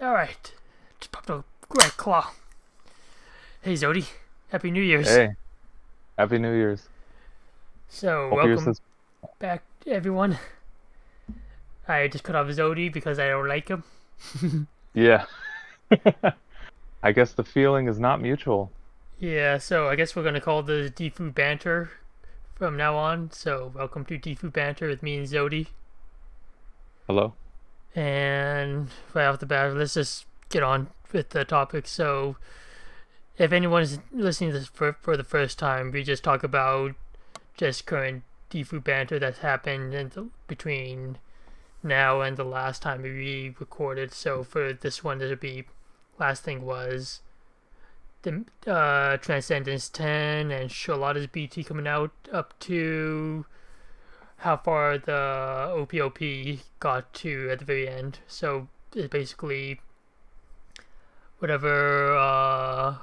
Alright. Just popped a great claw. Hey Zodi. Happy New Year's. Hey, Happy New Year's. So, Hope yours welcome is. back, everyone. I just cut off Zodi because I don't like him. Yeah. I guess the feeling is not mutual. Yeah, so I guess we're gonna call the DFFOO Banter from now on. So, welcome to DFFOO Banter with me and Zodi. Hello? And right off the bat, let's just get on with the topic. So, if anyone is listening to this for the first time, we just talk about just current DFFOO banter that's happened between now and the last time we recorded. So for this one, there'll be last thing was the Transcendence 10 and Shalotta's BT coming out up to how far the OPOP got to at the very end. So it's basically whatever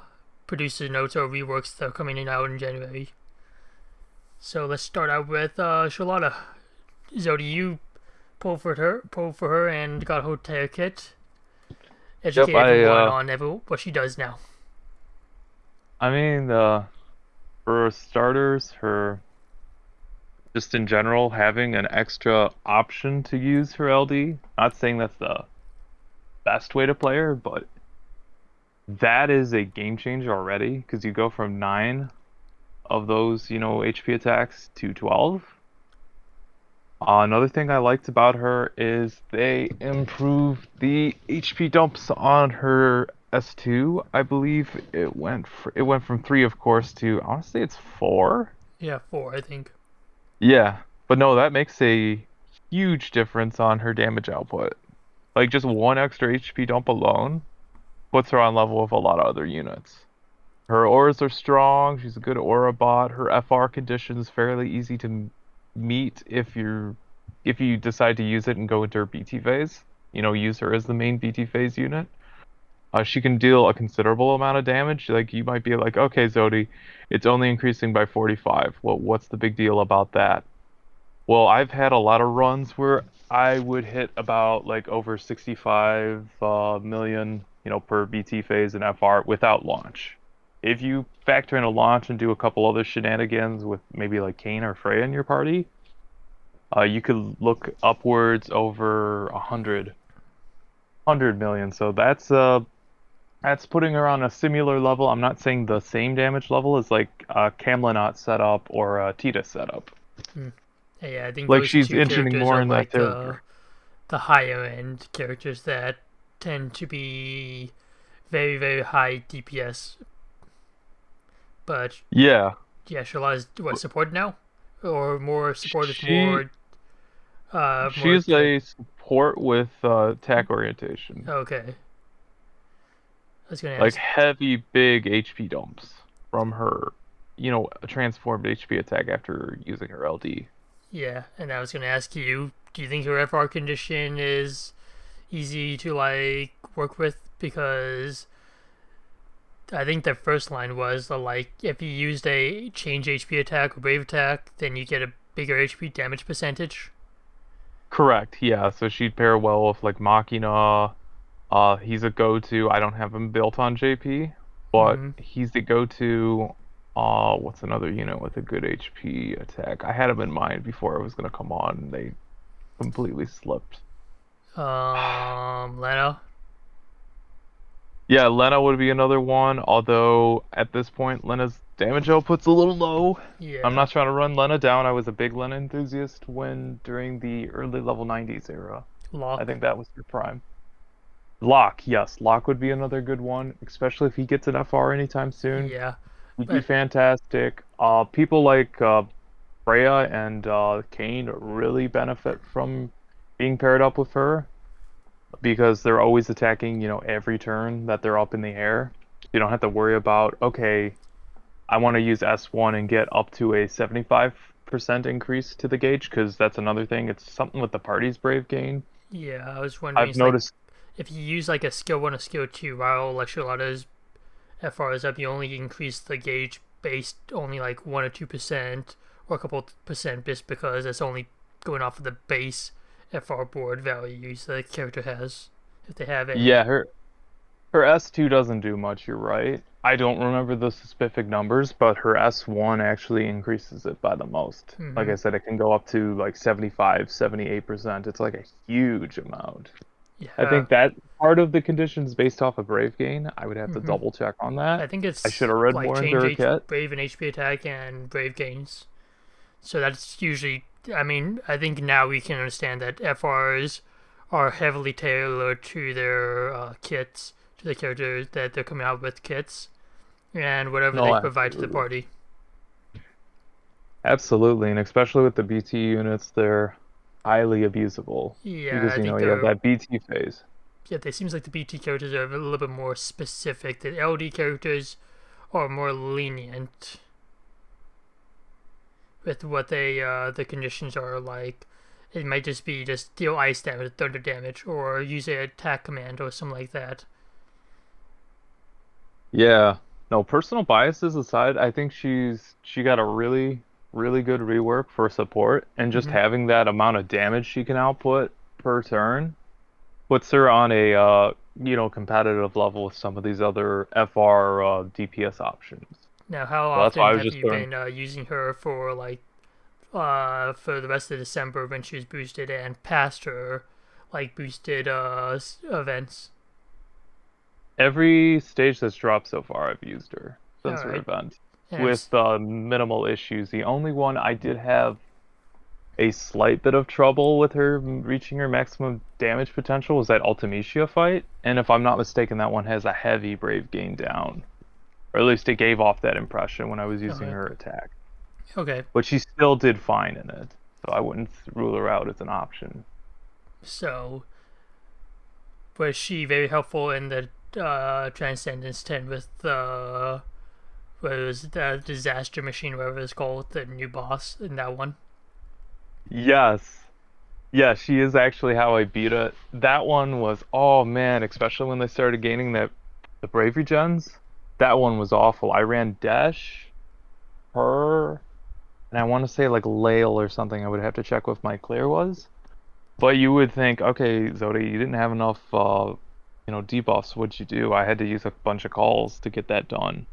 producer notes or reworks that are coming in out in January. So let's start out with Shalotta. Zodi, you pulled for her and got her entire kit. Yep, Educate everyone on what she does now. I mean, for starters, her just in general having an extra option to use her LD. Not saying that's the best way to play her, but that is a game changer already because you go from 9 of those, HP attacks to 12. Another thing I liked about her is they improved the HP dumps on her S2. I believe it went from 3, of course, to I want to say it's 4. Yeah, 4, I think. Yeah, but no, that makes a huge difference on her damage output. Like just one extra HP dump alone puts her on level with a lot of other units. Her auras are strong. She's a good aura bot. Her FR condition is fairly easy to meet if you decide to use it and go into her BT phase. Use her as the main BT phase unit. She can deal a considerable amount of damage. Like you might be like, okay, Zodi, it's only increasing by 45. Well, what's the big deal about that? Well, I've had a lot of runs where I would hit about like over 65 million, per BT phase and FR without launch. If you factor in a launch and do a couple other shenanigans with maybe like Kane or Freya in your party, you could look upwards over 100 million. So that's putting her on a similar level. I'm not saying the same damage level as like Camlinot setup or Tita setup. Yeah, I think Like those she's two inching characters more are in that like territory. the higher end characters that tend to be very, very high DPS. But Yeah, yeah, Shalotta's what, support now? Or more support with she more she's a support with attack orientation, okay. I was gonna like ask. heavy big HP dumps from her, a transformed HP attack after using her LD. Yeah, and I was gonna ask you. Do you think her FR condition is easy to like work with? Because I think the first line was like if you used a change HP attack or brave attack, then you get a bigger HP damage percentage. Correct. Yeah. So she'd pair well with like Machina. He's a go-to. I don't have him built on JP, but Mm-hmm. he's the go-to. What's another unit with a good HP attack? I had him in mind before I was gonna come on, and they completely slipped. Leno. Yeah, Lena would be another one, although at this point Lena's damage output's a little low. I'm Yeah, not trying to run Lena down. I was a big Lena enthusiast when during the early level 90s era. I lock. think that was your prime. Locke, yes, Locke would be another good one, especially if he gets an FR anytime soon. Yeah, He'd be but fantastic. People like Freya and Kane really benefit from being paired up with her because they're always attacking, every turn that they're up in the air. You don't have to worry about, okay, I want to use S1 and get up to a 75% increase to the gauge because that's another thing. It's something with the party's brave gain. yeah, I was wondering. I've It's like noticed, if you use like a skill 1 or skill 2, while like Charlotta's FR is up, you only increase the gauge based only like 1 or 2% or a couple percent just because it's only going off of the base FR board values the character has. if they have Yeah, any. her S2 doesn't do much, you're right. I don't remember the specific numbers, but her S1 actually increases it by the most. Like Mm-hmm. I said, it can go up to like 75, 78%. It's like a huge amount. I Yeah. think that part of the condition is based off of Brave Gain. I would have to Mm-hmm. double check on I that. think I should it's have read like more into change her H kit. Brave and HP attack and Brave gains. So that's usually. I mean, I think now we can understand that FRs are heavily tailored to their kits, to the characters that they're coming out with kits, and whatever they No, provide to the absolutely. party. Absolutely, and especially with the BT units, they're highly abusable Yeah, because I think you have they're. that BT phase. Yeah, it seems like the BT characters are a little bit more specific. The LD characters are more lenient with what the conditions are like. It might just be just deal ice damage, thunder damage, or use an attack command or something like that. Yeah. No, personal biases aside, I think she got a really good rework for support, and just Mm-hmm. having that amount of damage she can output per turn puts her on a competitive level with some of these other FR DPS options. Now, how So that's why often I was have just you throwing. been using her for for the rest of December when she was boosted and past her boosted events? Every stage that's dropped so far, I've used her All since her right, event and with minimal issues. The only one I did have a slight bit of trouble with her reaching her maximum damage potential was that Ultimecia fight, and if I'm not mistaken, that one has a heavy Brave gain down, or at least it gave off that impression when I was all using right, her attack. okay. But she still did fine in it, so I wouldn't rule her out as an option. So was she very helpful in the Transcendence 10 with the what was the disaster machine, whatever it's called, the new boss in that one? Yes. Yeah, she is actually how I beat it. That one was, oh man, especially when they started gaining the bravery gens. That one was awful. I ran Dash, her, and I want to say like Lail or something. I would have to check what my clear was. But you would think, okay, Zodi, you didn't have enough debuffs. What'd you do? I had to use a bunch of calls to get that done.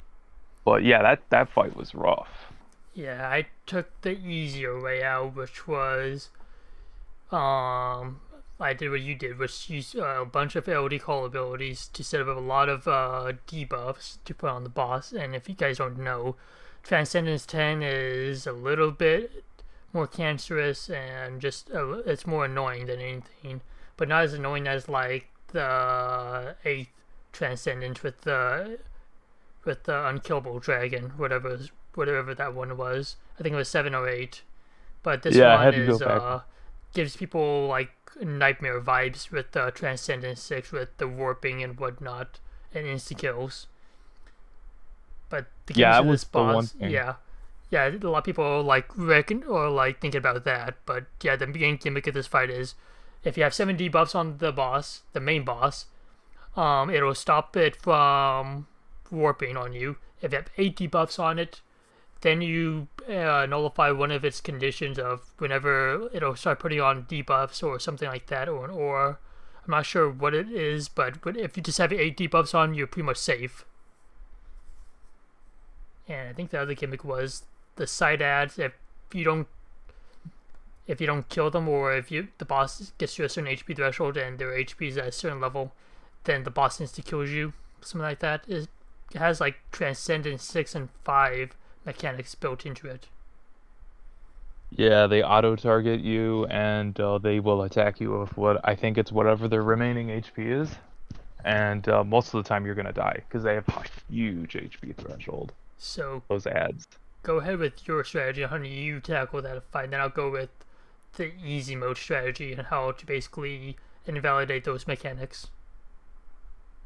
But yeah, that fight was rough. Yeah, I took the easier way out, which was um I did what you did, which used a bunch of LD call abilities to set up a lot of debuffs to put on the boss. And if you guys don't know, Transcendence 10 is a little bit more cancerous and just it's more annoying than anything, but not as annoying as like the eighth Transcendence with the unkillable dragon, whatever that one was. I think it was 7 or 8. But this Yeah, I one had to go is back. gives people like nightmare vibes with the Transcendence 6 with the warping and whatnot and insta kills. But the Yeah, gimmicks that of this was the one boss, thing. yeah, a lot of people like reckon or like thinking about that. But yeah, the main gimmick of this fight is if you have 7 debuffs on the boss, the main boss, it'll stop it from warping on you. If you have 8 debuffs on it, then you nullify one of its conditions of whenever it'll start putting on debuffs or something like that, or an aura. I'm not sure what it is, but if you just have 8 debuffs on, you're pretty much safe. And I think the other gimmick was the side ads. You don't if you don't kill them, or if the boss gets to a certain HP threshold and their HP is at a certain level, then the boss insta kills you. Something like that. It has like Transcendence 6 and 5 mechanics built into it. Yeah, they auto target you and they will attack you with what I think it's whatever their remaining HP is. And most of the time you're gonna die because they have a huge HP threshold. So Those ads. go ahead with your strategy on how you tackle that fight. Then I'll go with the easy mode strategy and how to basically invalidate those mechanics.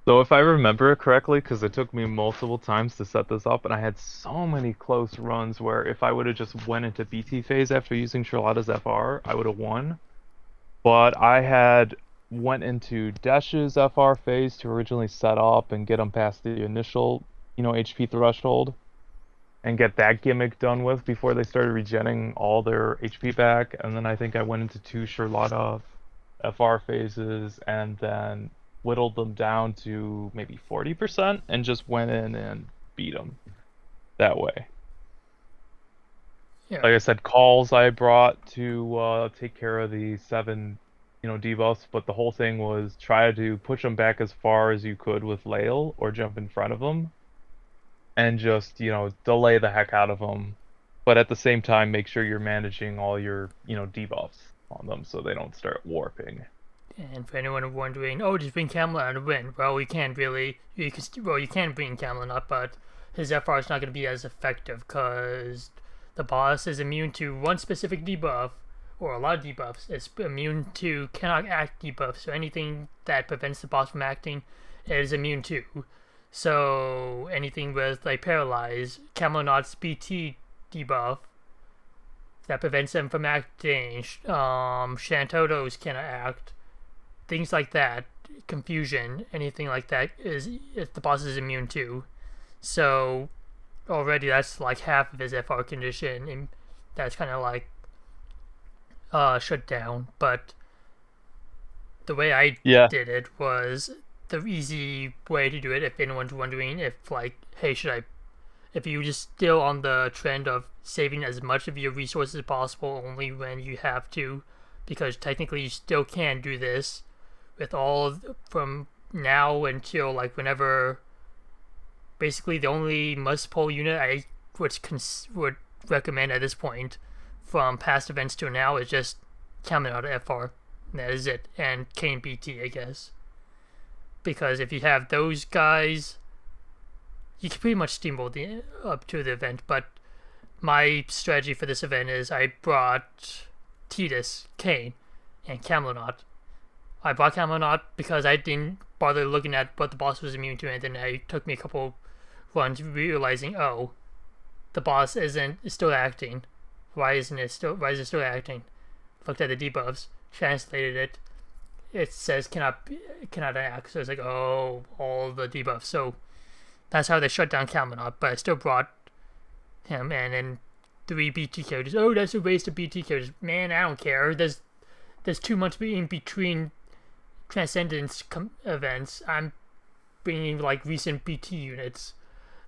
So if I remember it correctly, because it took me multiple times to set this up, and I had so many close runs where if I would have just went into BT phase after using Shalotta's FR, I would have won. But I had went into Dash's FR phase to originally set up and get them past the initial, HP threshold and get that gimmick done with before they started regenning all their HP back. And then I think I went into two Charlotta FR phases and then whittled them down to maybe 40% and just went in and beat them that way. Yeah. Like I said, calls I brought to take care of the 7, debuffs, but the whole thing was try to push them back as far as you could with Lael or jump in front of them and just, delay the heck out of them. But at the same time, make sure you're managing all your, debuffs on them so they don't start warping. And for anyone wondering, oh, just bring Camelot and win. Well, we can't really. You can bring Camelot, but his FR is not going to be as effective because the boss is immune to one specific debuff, or a lot of debuffs. It's immune to cannot act debuffs, so anything that prevents the boss from acting is immune to. So anything with like paralyze, Camelot's BT debuff that prevents them from acting. Shantoto's cannot act. Things like that, confusion, anything like that is the boss is immune to. So already that's like half of his FR condition, and that's kind of like shut down. But the way I Yeah. did it was the easy way to do it. If anyone's wondering, if like, hey, if you just still on the trend of saving as much of your resources as possible only when you have to, because technically you still can do this with all from now until like whenever. Basically, the only must pull unit I would recommend at this point from past events to now is just Camelot FR. That is it, and Kane BT, I guess. Because if you have those guys, you can pretty much steamroll up to the event. But my strategy for this event is I brought Tidus, Kane, and Camelot. I brought Camelot because I didn't bother looking at what the boss was immune to, and then it took me a couple runs realizing, oh, the boss is still acting. Why is it still acting? Looked at the debuffs, translated it. It says cannot act. So it's like, oh, all the debuffs. So that's how they shut down Camelot. But I still brought him, and then 3 BT characters. Oh, that's a waste of BT characters. Man, I don't care. There's too much in between Transcendence events. I'm bringing like recent BT units.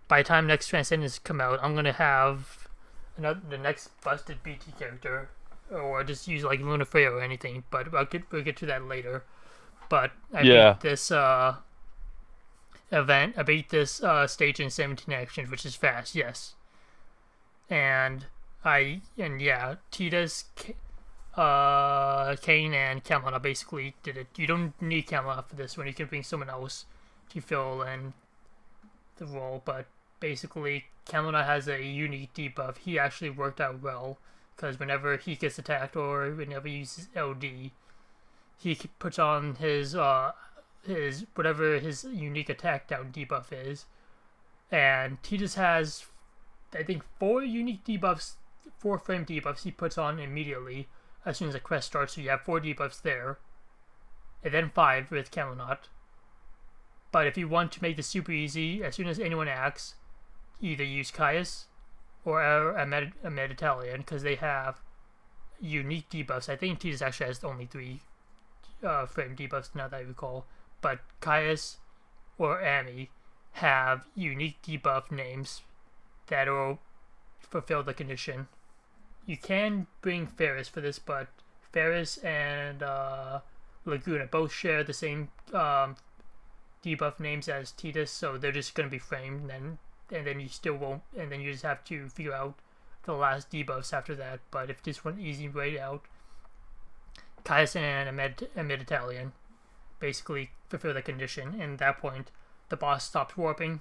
By the time next Transcendence come out, I'm gonna have the next busted BT character, or just use like Luna Freya or anything. But we'll get to that later. But I beat this event. I beat this stage in 17 actions, which is fast, yes. And Tidus, Kane, and Camelot basically did it. You don't need Camelot for this one. You can bring someone else to fill in the role, but basically Camelot has a unique debuff. He actually worked out well because whenever he gets attacked or whenever he uses LD, he puts on his whatever his unique attack down debuff is, and Tidus has I think 4 unique debuffs, 4 frame debuffs he puts on immediately as soon as the quest starts. So you have 4 debuffs there, and then 5 with Camelot. But if you want to make this super easy, as soon as anyone acts, either use Caius or a Meditalian, because they have unique debuffs. I think Tidus actually has only 3 frame debuffs now that I recall. But Caius or Ami have unique debuff names that will fulfill the condition. You can bring Ferris for this, but Ferris and Laguna both share the same debuff names as Tidus, so they're just going to be framed, and then you still won't, and then you just have to figure out the last debuffs after that. But if this one easy way out, Caius and a Mid-Italian basically fulfill the condition, and at that point the boss stops warping.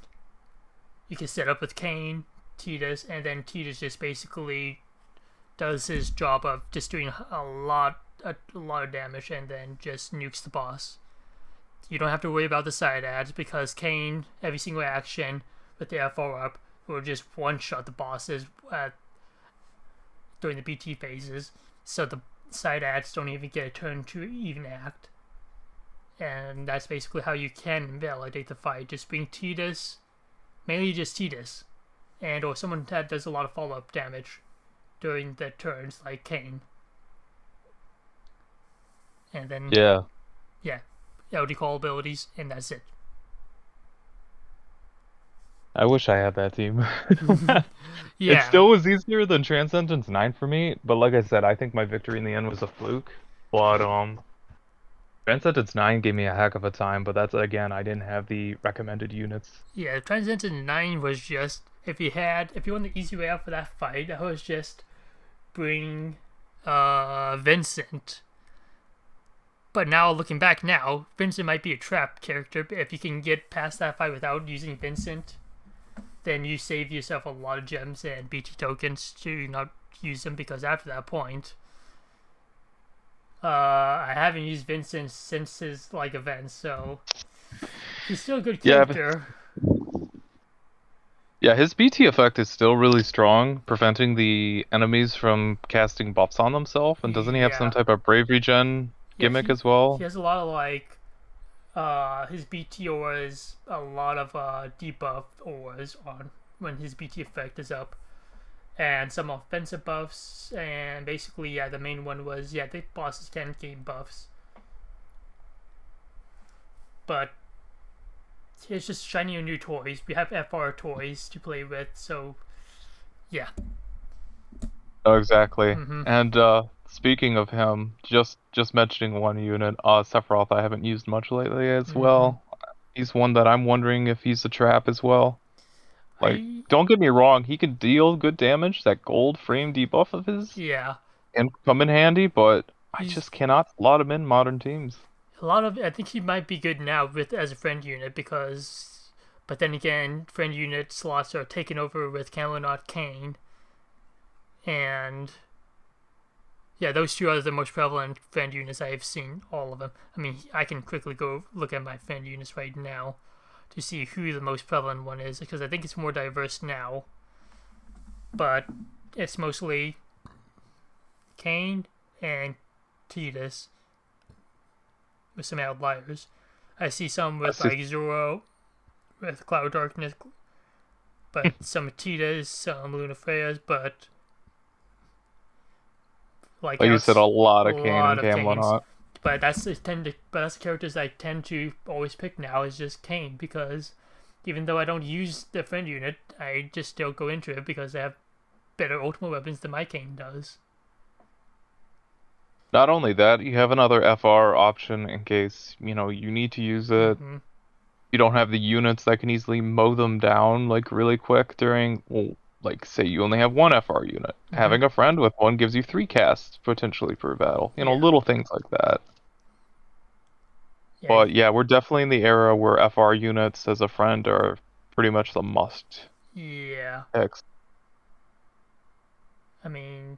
You can set up with Kane, Tidus, and then Tidus just basically does his job of just doing a lot of damage and then just nukes the boss. You don't have to worry about the side ads because Kane, every single action with the FR up, will just one-shot the bosses during the BT phases, so the side ads don't even get a turn to even act. And that's basically how you can invalidate the fight. Just bring Tidus, mainly just Tidus, and or someone that does a lot of follow-up damage during the turns, like Kane. And then yeah, LD call abilities, and that's it. I wish I had that team. It Yeah, still was easier than Transcendence 9 for me, but like I said, I think my victory in the end was a fluke. But Transcendence 9 gave me a heck of a time, but that's again, I didn't have the recommended units. yeah. Transcendent 9 was just if you want the easy way out for that fight, that was just bring Vincent. But now looking back now, Vincent might be a trap character. But if you can get past that fight without using Vincent, then you save yourself a lot of gems and BT tokens to not use them, because after that point, I haven't used Vincent since his event, so he's still a good Yeah, but character. yeah, his BT effect is still really strong, preventing the enemies from casting buffs on themselves. And doesn't he have some Yeah, type of bravery gen yeah. gimmick He as well? he has a lot of his BT auras, a lot of debuff auras on when his BT effect is up, and some offensive buffs, and basically, yeah, the main one was, yeah, the bosses can gain buffs, but it's just shiny new toys. We have FR toys to play with, so yeah. Oh, exactly. Mm-hmm. And speaking of him, just mentioning one unit, Sephiroth I haven't used much lately as Mm-hmm. well. He's one that I'm wondering if he's a trap as well. Like, I don't get me wrong, he can deal good damage. That gold frame debuff of his Yeah, can come in handy, but I he's just cannot slot him in modern teams. a lot of. I think he might be good now with as a friend unit because, but then again, friend unit slots are taken over with Camelot Kane, and yeah, those two are the most prevalent friend units I've seen. All of them. I mean, I can quickly go look at my friend units right now to see who the most prevalent one is, because I think it's more diverse now. But it's mostly Kane and Tidus, with some outliers. I see some with That's just Zoro, with Cloud Darkness, but some Tidus, some Luna Freyas, but like you said, a lot a of Kane lot and of Kanes. Camelot. But that's the characters I tend to always pick now is just Kane, because even though I don't use the friend unit, I just still go into it because they have better ultimate weapons than my Kane does. Not only that, you have another FR option in case, you need to use it. Mm-hmm. You don't have the units that can easily mow them down like really quick during, well, like say you only have one FR unit. Mm-hmm. Having a friend with one gives you three casts potentially per battle. Yeah. Little things like that. Yeah. But yeah, we're definitely in the era where FR units as a friend are pretty much the must Yeah. picks. I mean,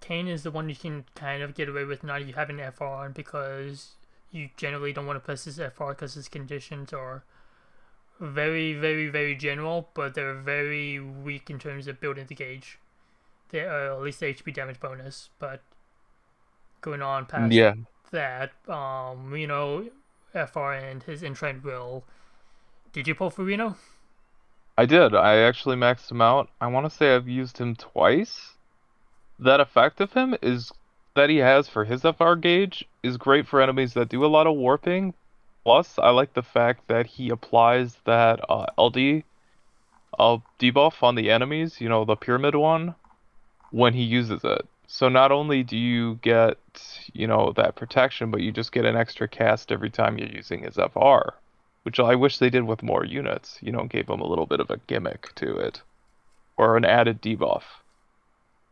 Kane is the one you can kind of get away with not having FR on, because you generally don't want to press his FR because his conditions are very, very, very general, but they're very weak in terms of building the gauge. They are at least the HP damage bonus, but going on past Yeah, that, FR and his Entrained Will. Did you pull for Reno? I did. I actually maxed him out. I want to say I've used him twice. That effect of him is that he has for his FR gauge is great for enemies that do a lot of warping. Plus, I like the fact that he applies that LD debuff on the enemies, the pyramid one, when he uses it. So not only do you get, that protection, but you just get an extra cast every time you're using his FR, which I wish they did with more units. Gave him a little bit of a gimmick to it, or an added debuff.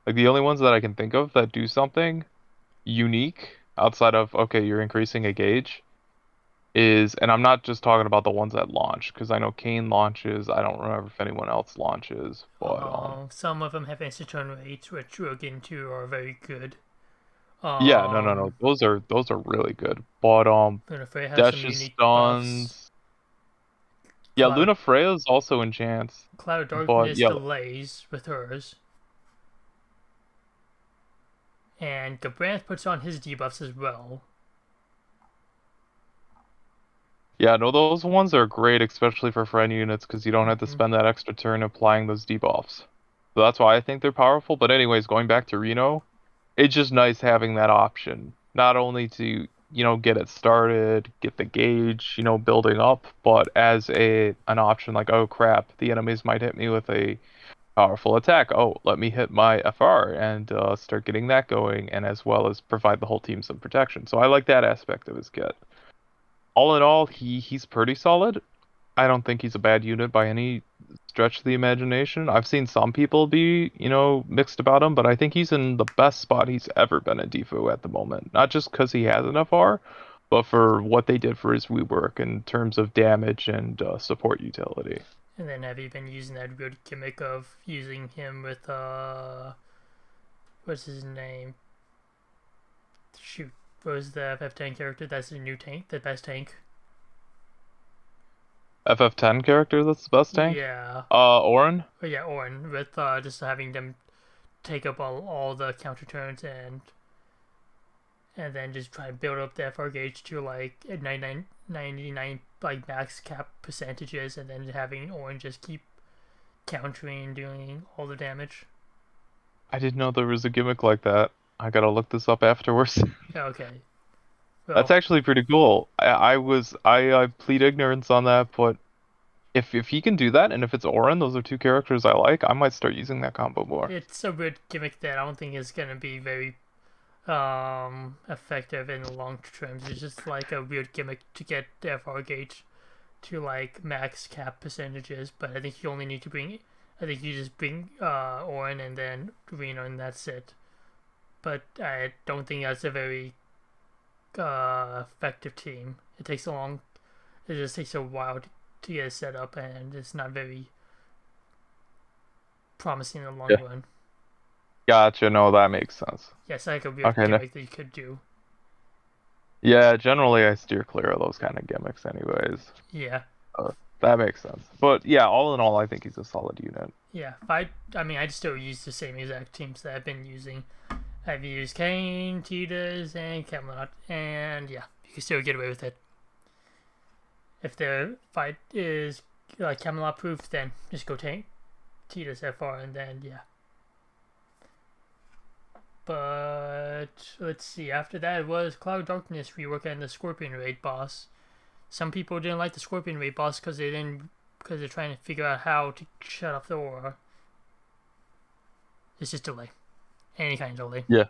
Like the only ones that I can think of that do something unique outside of, okay, you're increasing a gauge is, and I'm not just talking about the ones that launch, because I know Kane launches. I don't remember if anyone else launches, but Some of them have instant turn rates, which we'll get into, are very good. yeah, no. Um, Those are really good. But Lunafray has some Dash's unique buffs. stuns. Yeah, Cloud Luna Freya's also enchants, Cloud but Darkness yeah, delays with hers, and Gabranth puts on his debuffs as well. yeah, no, those ones are great, especially for friend units, because you don't have to Mm-hmm. spend that extra turn applying those debuffs. So that's why I think they're powerful. But anyways, going back to Reno, it's just nice having that option. Not only to get it started, get the gauge, building up, but as an option like, oh crap, the enemies might hit me with a powerful attack. Oh, let me hit my FR and start getting that going, and as well as provide the whole team some protection. So I like that aspect of his kit. All in all, he's pretty solid. I don't think he's a bad unit by any stretch of the imagination. I've seen some people be, mixed about him, but I think he's in the best spot he's ever been in DFFOO at the moment. Not just because he has an FR, but for what they did for his rework in terms of damage and support utility. And then have you been using that weird gimmick of using him with what's his name? Shoot, what was the FF10 character? That's the new tank, the best tank. FF10 character that's the best tank? Yeah. Orin? Oh, yeah, Orin, with just having them take up all the counter turns and then just try and build up the FR gauge to like 99 like max cap percentages, and then having Orin just keep countering, doing all the damage. I didn't know there was a gimmick like that. I gotta look this up afterwards. Okay. That's Well, actually pretty cool. I plead ignorance on that, but if he can do that, and if it's Orin, those are two characters I like, I might start using that combo more. it's a weird gimmick that I don't think is gonna be very effective in the long terms. It's just like a weird gimmick to get the FR gauge to like max cap percentages, but I think you only need to bring I think you just bring Orin and then Reno and that's it. But I don't think that's a very effective team. It just takes a while to get set up, and it's not very promising in the long Yeah. run. Gotcha. No, that makes sense. Yes, like a weird Okay. No. gimmick that you could do. Yeah, generally I steer clear of those kind of gimmicks anyways. Yeah, That makes sense. But yeah, all in all, I think he's a solid unit. yeah. I mean, I still use the same exact teams that I've been using. I've used Kane, Titas, and Camelot, and yeah, you can still get away with it. If the fight is like Camelot proof, then just go tank Titas FR, and then yeah. But let's see. After that was Cloud Darkness rework and the Scorpion Raid boss. Some people didn't like the Scorpion Raid boss because they're trying to figure out how to shut off the aura. It's just delay, any kind of delay. Yeah.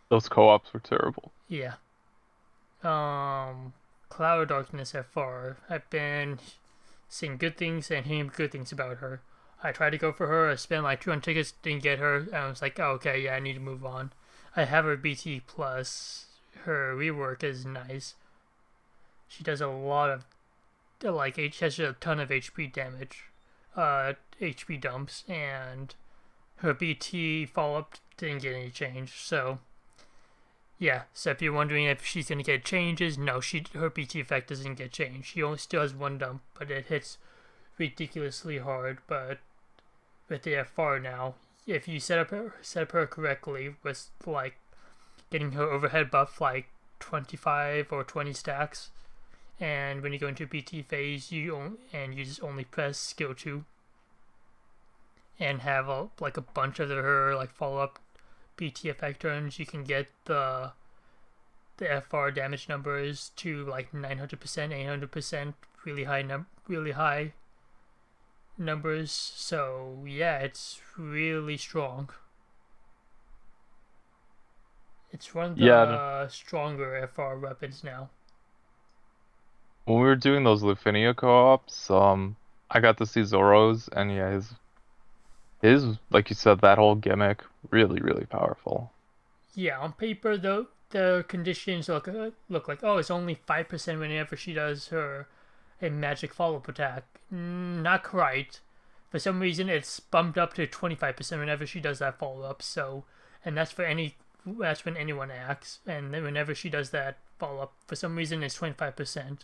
Those co-ops were terrible. Yeah. Cloud Darkness FR. I've been seeing good things and hearing good things about her. I tried to go for her. I spent like 200 tickets, didn't get her. And I was like, oh, okay, yeah, I need to move on. I have her BT plus. Her rework is nice. She does a lot of she has a ton of HP damage, HP dumps, and her BT follow up didn't get any change. So yeah, so if you're wondering if she's gonna get changes, no, her BT effect doesn't get changed. She only still has one dump, but it hits ridiculously hard. But with the FR now, if you set up her correctly with like getting her overhead buff like 25 or 20 stacks, and when you go into BT phase, you just only press skill 2 and have a bunch of her like follow up BT effect turns, you can get the FR damage numbers to like 900%, 800%, really high numbers. So yeah, it's really strong. It's one of the stronger FR weapons now. When we were doing those Lufinia co-ops, I got to see Zoro's, and yeah, his like you said, that whole gimmick, really, really powerful. Yeah, on paper though, the conditions look like, oh, it's only 5% whenever she does a magic follow-up attack. Not quite. For some reason, it's bumped up to 25% whenever she does that follow-up. So, and that's when anyone acts, and then whenever she does that follow-up, for some reason it's 25%,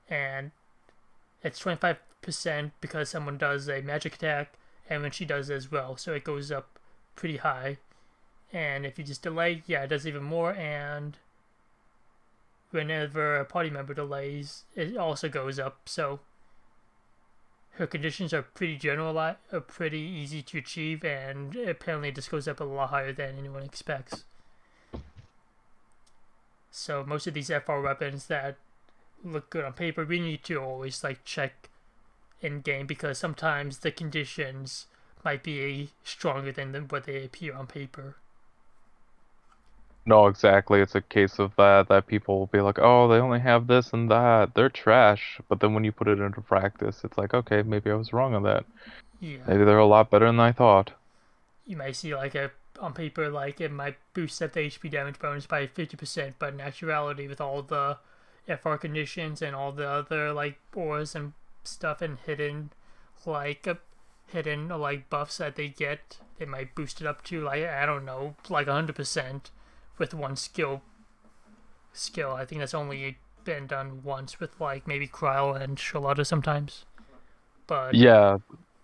and it's 25% because someone does a magic attack, and when she does as well, so it goes up pretty high. And if you just delay, yeah, it does even more. And whenever a party member delays, it also goes up. So her conditions are pretty easy to achieve, and apparently this goes up a lot higher than anyone expects. So most of these FR weapons that look good on paper, we need to always like check in game because sometimes the conditions might be stronger than what they appear on paper. No, exactly. It's a case of that people will be like, oh, they only have this and that. They're trash. But then when you put it into practice, it's like, okay, maybe I was wrong on that. Yeah, Maybe they're a lot better than I thought. you might see like on paper like it might boost up the HP damage bonus by 50%, but in actuality, with all the FR conditions and all the other like ores and stuff and hidden like buffs that they get, they might boost it up to like I don't know, like 100% with one skill. I think that's only been done once with like maybe Cryo and Shalotta sometimes. But Yeah,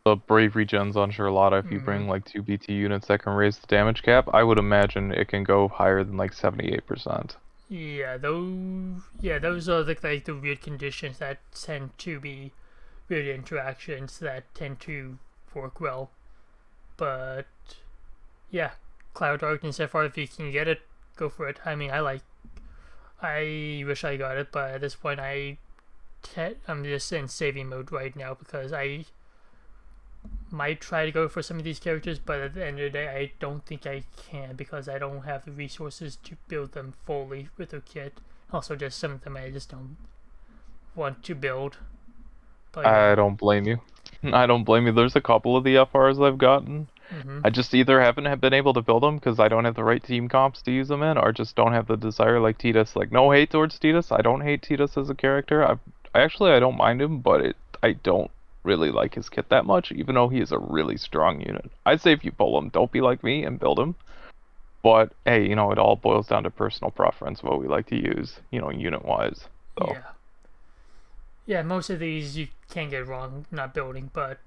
the brave regens on Shalotta, if you mm-hmm. bring like 2 BT units that can raise the damage cap, I would imagine it can go higher than like 78%. Those are like the weird conditions that tend to be weird interactions that tend to work well. But yeah, Cloud Darkness FR, if you can get it, go for it. I mean, I wish I got it, but at this point I'm just in saving mode right now because I might try to go for some of these characters, but at the end of the day, I don't think I can because I don't have the resources to build them fully with a kit. Also, just some of them I just don't want to build. But yeah. I don't blame you. I don't blame you. There's a couple of the FRs I've gotten. Mm-hmm. I just either haven't been able to build them because I don't have the right team comps to use them in, or just don't have the desire like Tidus. Like, no hate towards Tidus. I don't hate Tidus as a character. I don't mind him, but I don't really like his kit that much, even though he is a really strong unit. I'd say if you pull him, don't be like me and build him. But hey, it all boils down to personal preference, what we like to use, unit-wise. So. Yeah, most of these you can't get wrong not building, but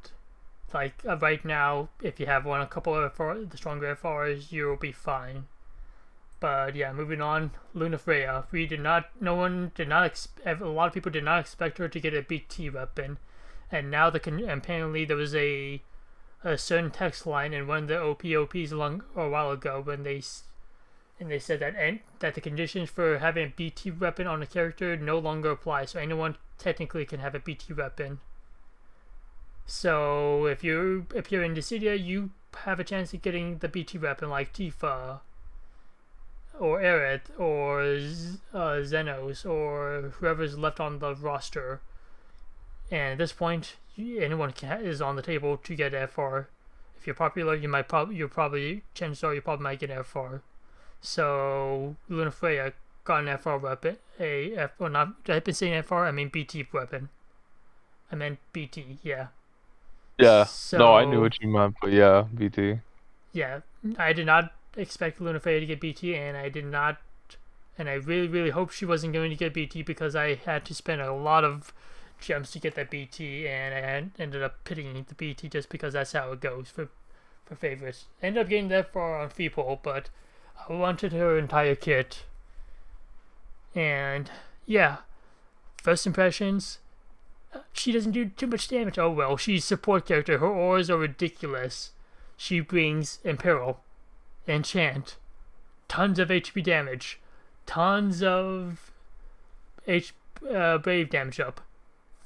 like right now, if you have a couple of the stronger FRs, you'll be fine. But yeah, moving on, Luna Freya. No one did not, a lot of people did not expect her to get a BT weapon, and now apparently there was a certain text line in one of the OPs a while ago when they said that the conditions for having a BT weapon on a character no longer apply, so anyone technically can have a BT weapon. So if you're in Dissidia, you have a chance of getting the BT weapon like Tifa or Aerith or Xenos or whoever's left on the roster. And at this point, anyone is on the table to get FR. If you're popular, chances are you probably might get FR. So Luna Freya got an FR weapon, I've been saying FR, I mean BT weapon. I meant BT, yeah. Yeah, So, no, I knew what you meant, but yeah, BT. Yeah, I did not expect Luna Freya to get BT, and I really, really hoped she wasn't going to get BT because I had to spend a lot of gems to get that BT, and I ended up pitying the BT just because that's how it goes for favorites. Ended up getting that far on Feeple, but I wanted her entire kit. And yeah, first impressions, she doesn't do too much damage. Oh well, she's a support character. Her auras are ridiculous. She brings Imperil, Enchant, tons of HP damage, tons of Brave damage up,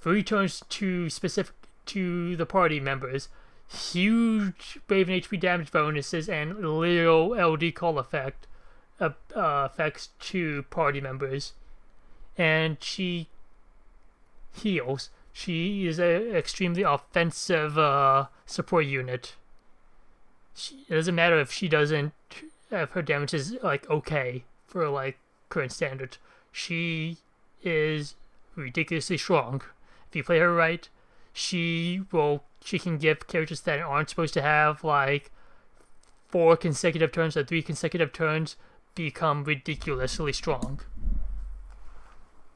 3 turns to the party members, huge Brave and HP damage bonuses, and little LD call effects to party members. And she heals. She is an extremely offensive support unit. It doesn't matter if if her damage is like okay for like current standards. She is ridiculously strong. If you play her right, she can give characters that aren't supposed to have like 4 consecutive turns or 3 consecutive turns become ridiculously strong.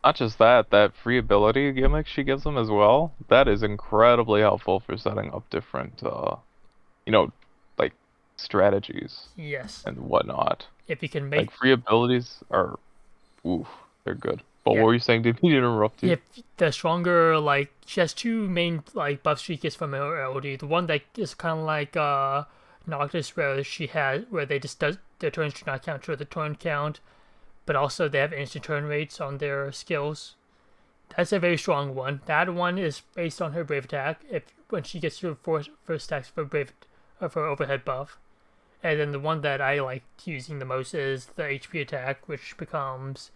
Not just that free ability gimmick she gives them as well, that is incredibly helpful for setting up different, like strategies Yes. and whatnot. If you can make Like free abilities are, oof, they're good. But Yeah. what were you saying? Did he interrupt you? If the stronger, like, she has 2 main like buff streakers from her LD. The one that is kind of like Noctis, where they just their turns do not count to the turn count, but also they have instant turn rates on their skills. That's a very strong one. That one is based on her brave attack. If when she gets through first stacks for brave of her overhead buff, and then the one that I like using the most is the HP attack, which becomes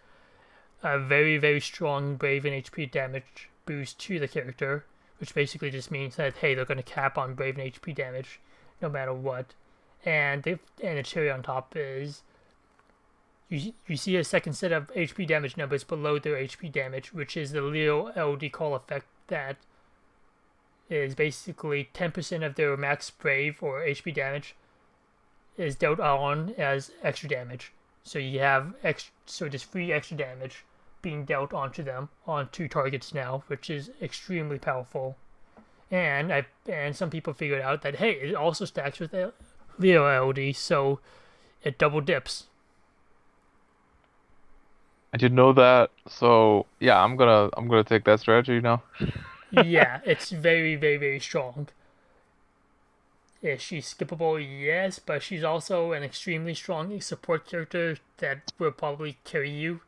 a very, very strong brave and HP damage boost to the character, which basically just means that, hey, they're going to cap on brave and HP damage no matter what. And the cherry on top is you see a second set of HP damage numbers below their HP damage, which is the Leo LD call effect that is basically 10% of their max brave or HP damage is dealt on as extra damage. So you have just free extra damage being dealt onto them on 2 targets now, which is extremely powerful. And some people figured out that, hey, it also stacks with Leo LD, so it double dips. I didn't know that. So yeah, I'm gonna take that strategy now. Yeah, it's very, very, very strong. Is she skippable? Yes, but she's also an extremely strong support character that will probably carry you.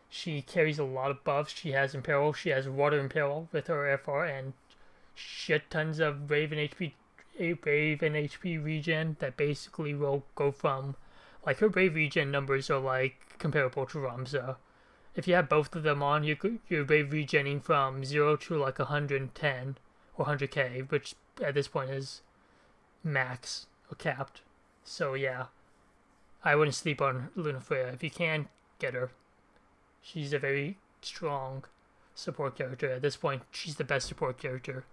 She carries a lot of buffs. She has Imperil. She has Water Imperil with her FR and shit tons of Brave and HP regen that basically will go from, like, her Brave regen numbers are like comparable to Ramza. If you have both of them on, you're Brave regenning from 0 to like 110 or 100k, which at this point is max or capped. So yeah, I wouldn't sleep on Luna Freya. If you can, get her. She's a very strong support character. At this point, she's the best support character.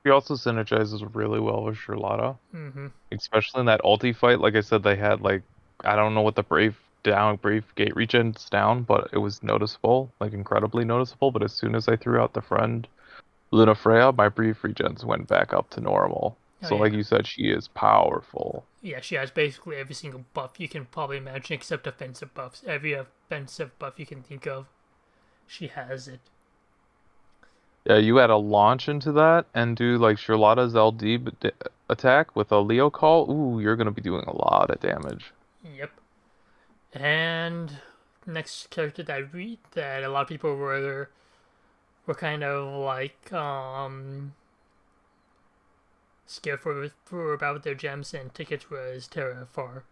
She also synergizes really well with Shalotta, Mm-hmm. especially in that ulti fight. Like I said, they had like I don't know what the brave gate regen's down, but it was noticeable, like incredibly noticeable. But as soon as I threw out the friend Luna Freya, my brief regens went back up to normal. Oh, So yeah. like you said, she is powerful. Yeah, she has basically every single buff you can probably imagine except offensive buffs. Every offensive buff you can think of, she has it. Yeah, you add a launch into that and do like Charlotta's LD attack with a Leo call. Ooh, you're gonna be doing a lot of damage. Yep. And next character that a lot of people were kind of like scared for about their gems and tickets was Terrafar.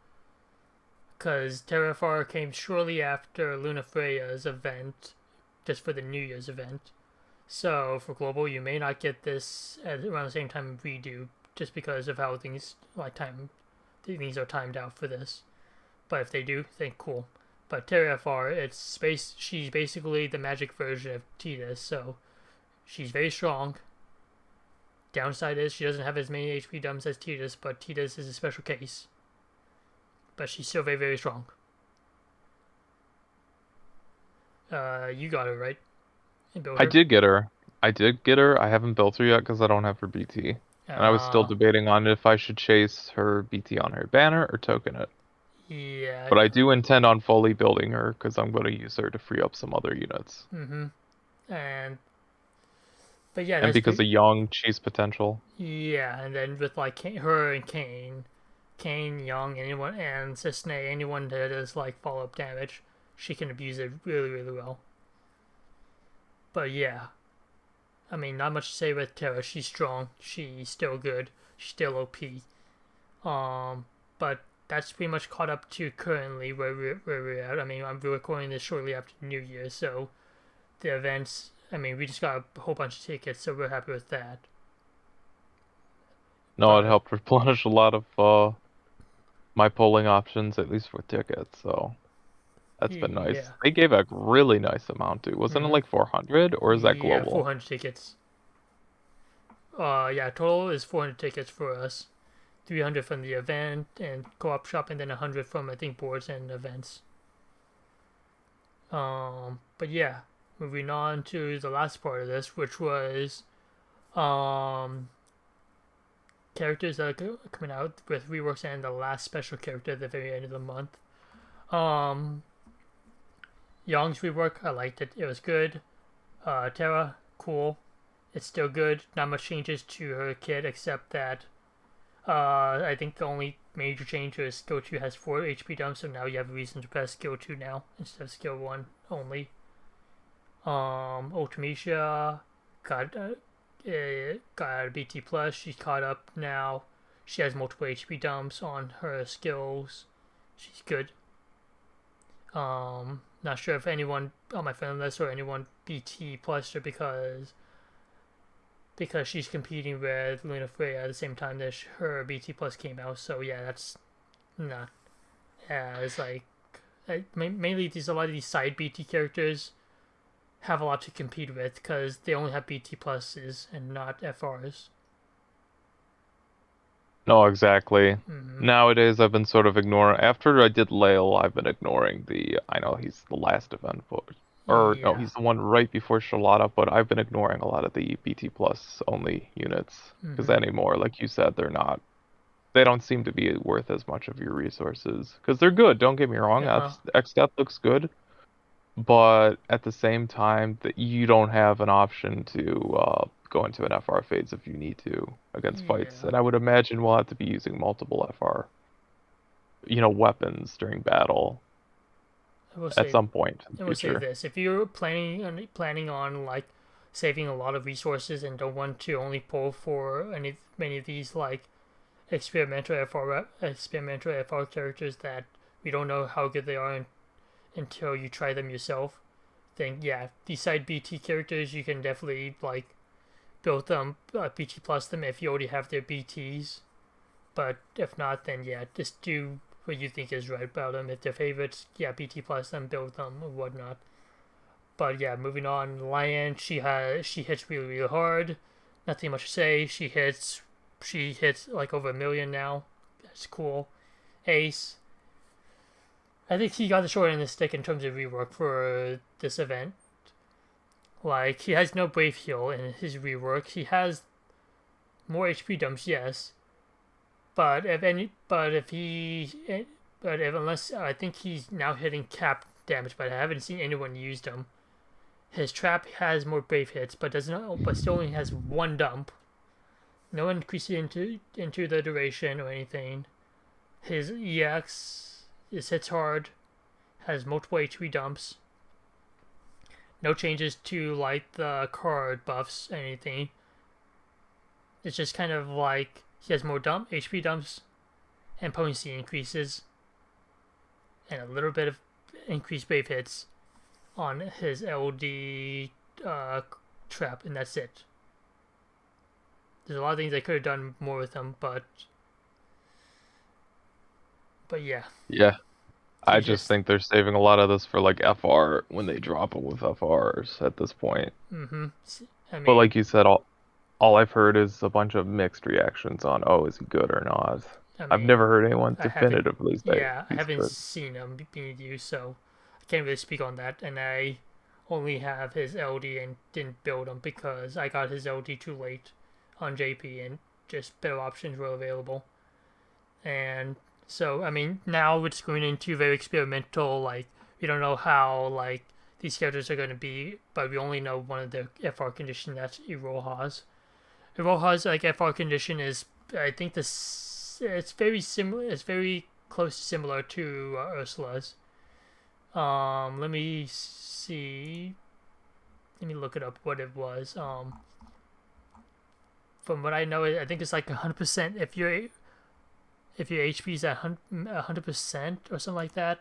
Because Terrafar came shortly after Luna Freya's event, just for the New Year's event. So for global, you may not get this around the same time we do, just because of how things are timed out for this. But if they do, then cool. But Terrafar, she's basically the magic version of Tidus, so she's very strong. Downside is she doesn't have as many HP dumps as Tidus, but Tidus is a special case. But she's still very, very strong. You got her, right? I did get her. I did get her. I haven't built her yet because I don't have her BT. And I was still debating on if I should chase her BT on her banner or token it. Yeah. But I do intend on fully building her because I'm going to use her to free up some other units. Mm-hmm. But yeah, and because of Young cheese potential. Yeah, and then with like her and Kane, Young, anyone, and Cisne, anyone that does like follow-up damage, she can abuse it really, really well. But yeah, I mean, not much to say with Terra. She's strong. She's still good. She's still OP. But that's pretty much caught up to currently where we're at. I mean, I'm recording this shortly after New Year, so the events. I mean, we just got a whole bunch of tickets, so we're happy with that. No, it helped replenish a lot of my polling options, at least for tickets. So that's been nice. Yeah. They gave a really nice amount too. Wasn't it like 400 or is that global? Yeah, 400 tickets. Yeah, total is 400 tickets for us. 300 from the event and co-op shop, and then 100 from I think boards and events. But yeah, moving on to the last part of this, which was characters that are coming out with reworks and the last special character at the very end of the month. Young's rework, I liked it. It was good. Terra, cool. It's still good. Not much changes to her kit except that I think the only major change is skill 2 has 4 HP dumps, so now you have a reason to press skill 2 now instead of skill 1 only. Ultimecia got got a BT plus. She's caught up now. She has multiple HP dumps on her skills. She's good. Not sure if anyone on my friend list or anyone BT plus her because she's competing with Luna Freya at the same time that her BT plus came out. So yeah, that's not as like mainly these a lot of these side BT characters have a lot to compete with because they only have BT pluses and not FRs. No, exactly. Mm-hmm. Nowadays, I've been sort of ignoring. After I did Lael, I've been ignoring the. I know he's the last event, or no, Yeah. he's the one right before Shalotta, but I've been ignoring a lot of the BT plus only units because Mm-hmm. anymore, like you said, they're not. They don't seem to be worth as much of your resources because they're good. Don't get me wrong. Uh huh. X looks good, but at the same time, that you don't have an option to go into an FR phase if you need to against fights. Yeah. And I would imagine we'll have to be using multiple FR, weapons during battle I will at say some point in I the will say future. this: if you're planning on like saving a lot of resources and don't want to only pull for many of these like experimental FR characters that we don't know how good they are until you try them yourself, then yeah, these side BT characters you can definitely like build them BT plus them if you already have their BTs. But if not, then yeah, just do what you think is right about them. If they're favorites, yeah, BT plus them, build them or whatnot. But yeah, moving on. Lion, she hits really hard. Nothing much to say. She hits like over 1 million now. That's cool. Ace, I think he got the short end of the stick in terms of rework for this event. Like he has no brave heal in his rework. He has more HP dumps, yes, but unless I think he's now hitting cap damage, but I haven't seen anyone use them. His trap has more brave hits, but still only has one dump. No increase into the duration or anything. His EX hits hard, has multiple HP dumps. No changes to like the card buffs or anything. It's just kind of like he has more HP dumps and potency increases and a little bit of increased brave hits on his LD trap, and that's it. There's a lot of things I could have done more with him, but yeah, Yeah, I he's just just think they're saving a lot of this for like FR when they drop it with FRs at this point. mm-hmm. I But mean, like you said, all I've heard is a bunch of mixed reactions on, oh, is he good or not? I I've never mean, heard anyone I haven't, definitively say yeah, I he's haven't good. seen him being used, so I can't really speak on that. And I only have his LD and didn't build him because I got his LD too late on JP and just better options were available. And so, I mean, now we're just going into very experimental. Like we don't know how like these characters are going to be, but we only know one of the FR condition. That's Iroha's. Iroha's like FR condition is, I think this it's very similar. It's very close similar to Ursula's. Let me see. Let me look it up. What it was. From what I know, I think it's like 100%. If your HP is at 100% or something like that,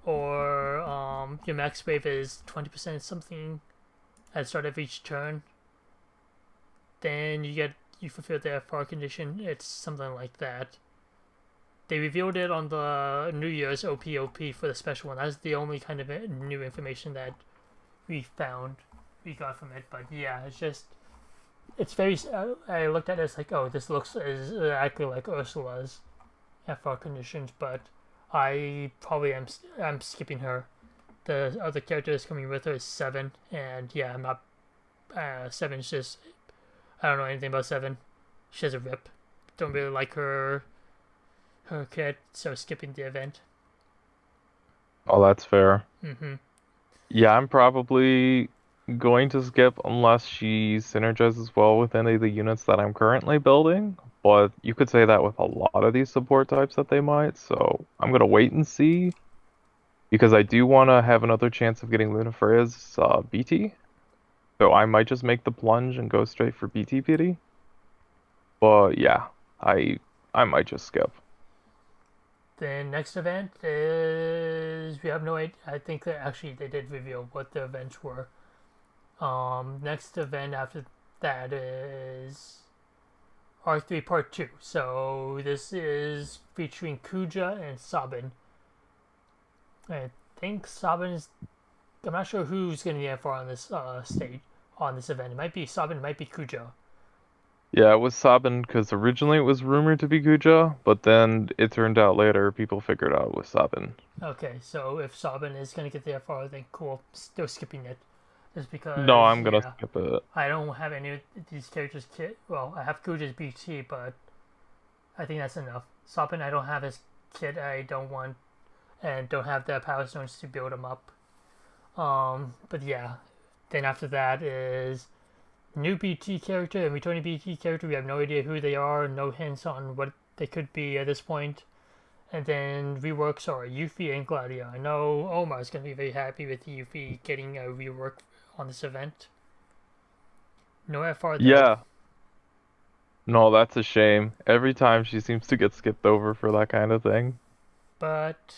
or your max wave is 20% something at the start of each turn, then you fulfill the FR condition. It's something like that. They revealed it on the New Year's OPOP for the special one. That's the only kind of new information that we got from it. But yeah, it's very. I looked at it as like, oh, this looks exactly like Ursula's FR conditions, but I'm skipping her. The other characters coming with her is Seven, and yeah, I'm not. Seven's just I don't know anything about Seven. She has a rip. Don't really like her kit, so skipping the event. Oh, that's fair. Mm-hmm. Yeah, I'm probably going to skip unless she synergizes well with any of the units that I'm currently building. but you could say that with a lot of these support types that they might. So I'm gonna wait and see because I do want to have another chance of getting Luna Freya's BT. So I might just make the plunge and go straight for BT pity. But yeah, I I might just skip. The next event is we have no idea. I think that actually they did reveal what the events were. Next event after that is R3 Part 2. So this is featuring Kuja and Sabin. I think Sabin is. I'm not sure who's going to be for on this stage on this event. It might be Sabin, it might be Kuja. Yeah, it was Sabin because originally it was rumored to be Kuja, but then it turned out later people figured out it was Sabin. Okay, so if Sabin is going to get the FR, then cool. Still skipping it. Just No, because, I'm gonna yeah, skip it. I don't have any of these characters kit. Well, I have Kuja's BT, but I think that's enough. Sabin, I don't have his kit. I don't want and don't have the power stones to build him up. But yeah, then after that is new BT character and returning BT character. We have no idea who they are, no hints on what they could be at this point. And then reworks are Yuffie and Gladio. I know Omar's going to be very happy with Yuffie getting a rework on this event. No FR though. Yeah, no, that's a shame. Every time she seems to get skipped over for that kind of thing. But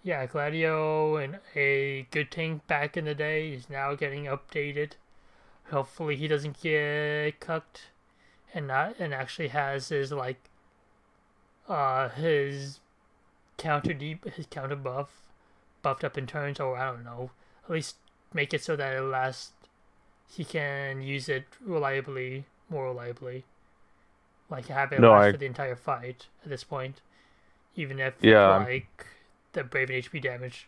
yeah, Gladio and a good tank back in the day is now getting updated. Hopefully he doesn't get cucked and actually has his his counter buffed up in turns, or I don't know, at least make it so that it lasts. He can use it more reliably, like have it No, last I for the entire fight at this point, even if yeah, like the brave and HP damage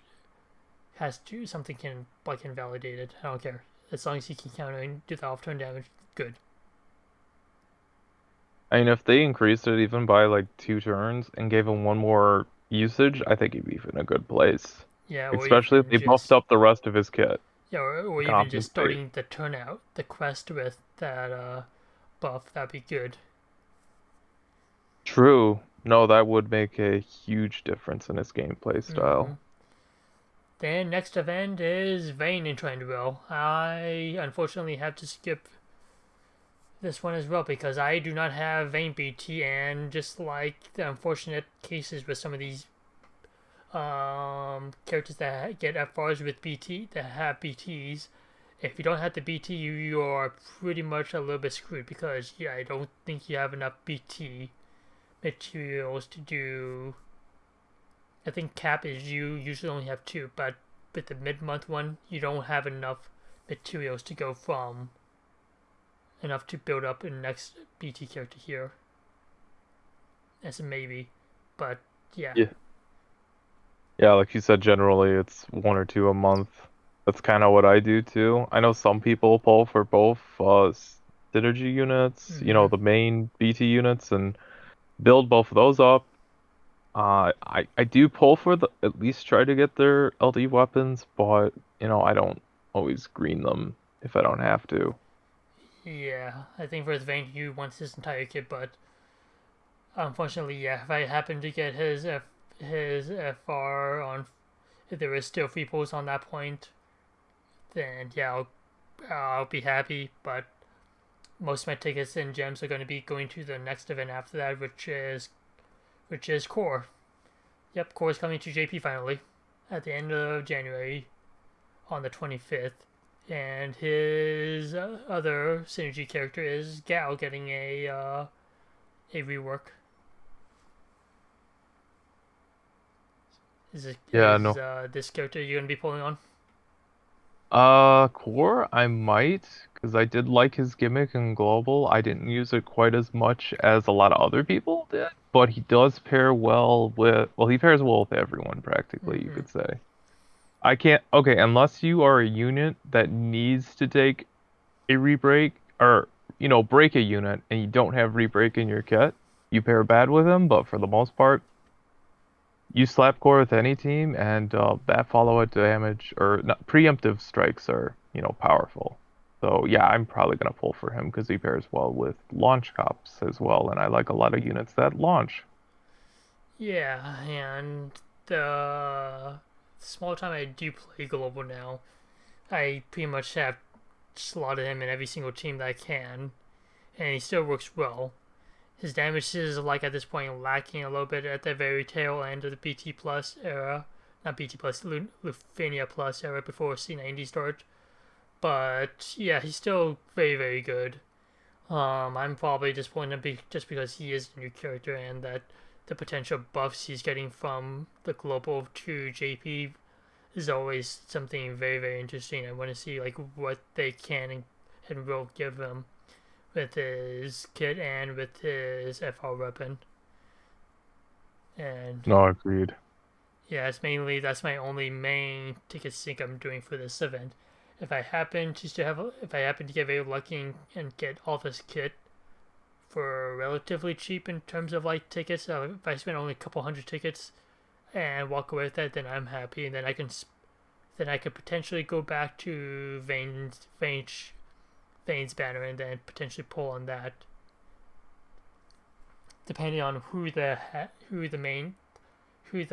has to something can like invalidate it. I don't care as long as he can counter and do the off turn damage. Good. I mean if they increased it even by like 2 turns and gave him one more usage, I think he'd be in a good place. Yeah, or Especially if even they buffed just up the rest of his kit yeah, or to even just compensate. starting the turnout, the quest with that buff. That'd be good. True. No, that would make a huge difference in his gameplay Mm-hmm. style. Then next event is Vayne in Trendwell. I unfortunately have to skip this one as well because I do not have Vayne BT, and just like the unfortunate cases with some of these characters that get FRs with BT that have BTs, if you don't have the BT, you are pretty much a little bit screwed because yeah, I don't think you have enough BT materials to do. I think cap is you usually only have two, but with the mid-month one, you don't have enough materials to go from enough to build up in the next BT character here. As a maybe, but yeah, Yeah. Yeah, like you said, generally it's 1 or 2 a month. That's kind of what I do too. I know some people pull for both synergy units, mm-hmm. the main BT units, and build both of those up. I do pull for the at least try to get their LD weapons, but I don't always green them if I don't have to. Yeah, I think for Vayne, he wants his entire kit, but unfortunately, yeah, if I happen to get his FR on, if there is still free pulls on that point, then yeah, I'll be happy. But most of my tickets and gems are going to be going to the next event after that, which is Core. Yep, Core is coming to JP finally at the end of January on the 25th. And his other synergy character is Gal getting a rework. Yeah, Is no. this character you're gonna be pulling on? Core, I might, because I did like his gimmick in Global. I didn't use it quite as much as a lot of other people did, but he does pair well well, he pairs well with everyone practically, you Mm-hmm. could say. I can't, okay, unless you are a unit that needs to take a rebreak or, break a unit and you don't have rebreak in your kit, you pair bad with him, but for the most part, you slap core with any team and that follow-up damage or not, preemptive strikes are, powerful. So yeah, I'm probably gonna pull for him because he pairs well with launch cops as well, and I like a lot of units that launch. Yeah, and the small time I do play global now, I pretty much have slotted him in every single team that I can, and he still works well. His damage is like at this point lacking a little bit at the very tail end of the BT Plus era, not BT Plus, Lufenia Plus era before C90 started. But yeah, he's still very very good. I'm probably disappointed just because he is a new character and that the potential buffs he's getting from the global to JP is always something very very interesting. I want to see like what they can and will give him with his kit and with his FR weapon. And No, agreed. yeah, that's my only main ticket sync I'm doing for this event. If I happen to get very lucky and get all this kit for relatively cheap in terms of like tickets, if I spend only a couple hundred tickets and walk away with that, then I'm happy, and then I could potentially go back to Vane's banner and then potentially pull on that, depending on who the